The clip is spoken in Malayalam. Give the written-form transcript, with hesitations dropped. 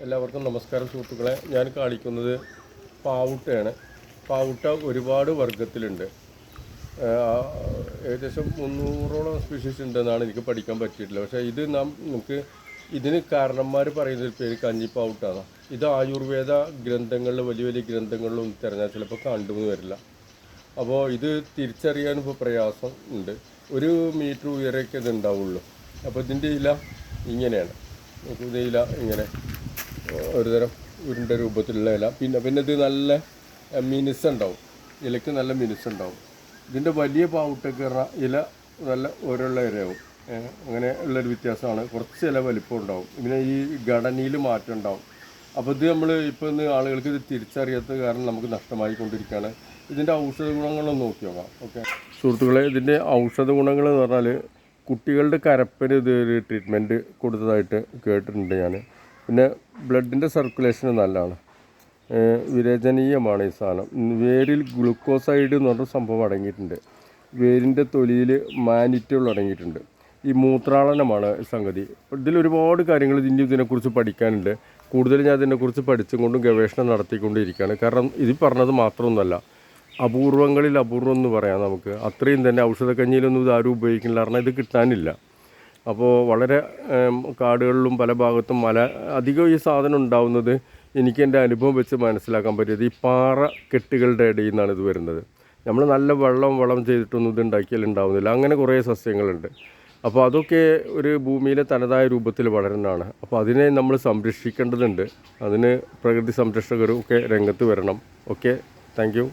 എല്ലാവർക്കും നമസ്കാരം സുഹൃത്തുക്കളെ. ഞാൻ കാണിക്കുന്നത് പാവുട്ടയാണ്. പാവുട്ട ഒരുപാട് വർഗ്ഗത്തിലുണ്ട്. ഏകദേശം 300ഓളം സ്പീഷീസ് ഉണ്ടെന്നാണ് എനിക്ക് പഠിക്കാൻ പറ്റിയിട്ടില്ല. പക്ഷേ ഇത് നമുക്ക് ഇതിന് കാരണന്മാർ പറയുന്നൊരു പേര് കഞ്ഞിപ്പാവുട്ടാണ്. ഇത് ആയുർവേദ ഗ്രന്ഥങ്ങളിൽ വലിയ വലിയ ഗ്രന്ഥങ്ങളിലും തിരഞ്ഞാൽ ചിലപ്പോൾ കണ്ടുവന്ന് വരില്ല. അപ്പോൾ ഇത് തിരിച്ചറിയാൻ ഇപ്പോൾ പ്രയാസം ഉണ്ട്. 1 മീറ്റർ ഉയരമൊക്കെ ഇത് ഉണ്ടാവുള്ളൂ. അപ്പോൾ ഇതിൻ്റെ ഇല ഇങ്ങനെയാണ്. ഇതിൻ്റെ ഇല ഇങ്ങനെ ഒരുതരം ഉരുണ്ട രൂപത്തിലുള്ള ഇല. പിന്നെ ഇത് നല്ല മിനുസുണ്ടാവും. ഇലയ്ക്ക് നല്ല മിനുസുണ്ടാവും. ഇതിൻ്റെ വലിയ പാവുട്ടൊക്കെ പറഞ്ഞാൽ ഇല നല്ല ഓരോള്ള ഇലയാവും. അങ്ങനെ ഉള്ളൊരു വ്യത്യാസമാണ്. കുറച്ച് ഇല വലിപ്പം ഉണ്ടാവും. പിന്നെ ഈ ഘടനയിൽ മാറ്റം ഉണ്ടാവും. അപ്പോൾ ഇത് നമ്മൾ ഇപ്പോൾ ഇന്ന് ആളുകൾക്ക് ഇത് തിരിച്ചറിയാത്തത് കാരണം നമുക്ക് നഷ്ടമായിക്കൊണ്ടിരിക്കുകയാണ്. ഇതിൻ്റെ ഔഷധ ഗുണങ്ങളൊന്ന് നോക്കി നോക്കാം. ഓക്കെ സുഹൃത്തുക്കളെ, ഇതിൻ്റെ ഔഷധ ഗുണങ്ങൾ എന്ന് പറഞ്ഞാൽ കുട്ടികളുടെ കരപ്പന് ഇതൊരു ട്രീറ്റ്മെൻറ്റ് കൊടുത്തതായിട്ട് കേട്ടിട്ടുണ്ട് ഞാൻ. പിന്നെ ബ്ലഡിൻ്റെ സർക്കുലേഷന് നല്ലതാണ്. വിരേചനീയമാണ് ഈ സാധനം. വേരിൽ ഗ്ലൂക്കോസൈഡ് എന്ന് പറഞ്ഞ സംഭവം അടങ്ങിയിട്ടുണ്ട്. വേരിൻ്റെ തൊലിയിൽ മാനിറ്റുകൾ അടങ്ങിയിട്ടുണ്ട്. ഈ മൂത്രാളനമാണ് സംഗതി. ഇതിലൊരുപാട് കാര്യങ്ങൾ ഇതിനെക്കുറിച്ച് പഠിക്കാനുണ്ട്. കൂടുതൽ ഞാൻ ഇതിനെക്കുറിച്ച് പഠിച്ചും കൊണ്ടും ഗവേഷണം നടത്തിക്കൊണ്ടിരിക്കുകയാണ്. കാരണം ഇത് പറഞ്ഞത് മാത്രമൊന്നുമല്ല, അപൂർവങ്ങളിൽ അപൂർവം എന്ന് പറയാം നമുക്ക്. അത്രയും തന്നെ ഔഷധക്കഞ്ഞിയിലൊന്നും ഇത് ആരും ഉപയോഗിക്കുന്നില്ല. കാരണം ഇത് കിട്ടാനില്ല. അപ്പോൾ വളരെ കാടുകളിലും പല ഭാഗത്തും അധികം ഈ സാധനം ഉണ്ടാവുന്നത് എനിക്ക് എൻ്റെ അനുഭവം വെച്ച് മനസ്സിലാക്കാൻ പറ്റിയത് ഈ പാറ കെട്ടുകളുടെ ഇടയിൽ നിന്നാണ് ഇത് വരുന്നത്. നമ്മൾ നല്ല വളം ചെയ്തിട്ടൊന്നും ഇത് ഉണ്ടാക്കിയാൽ ഉണ്ടാവുന്നില്ല. അങ്ങനെ കുറേ സസ്യങ്ങളുണ്ട്. അപ്പോൾ അതൊക്കെ ഒരു ഭൂമിയിലെ തനതായ രൂപത്തിൽ വളരുന്നതാണ്. അപ്പോൾ അതിനെ നമ്മൾ സംരക്ഷിക്കേണ്ടതുണ്ട്. അതിന് പ്രകൃതി സംരക്ഷകരും ഒക്കെ രംഗത്ത് വരണം. Okay, thank you.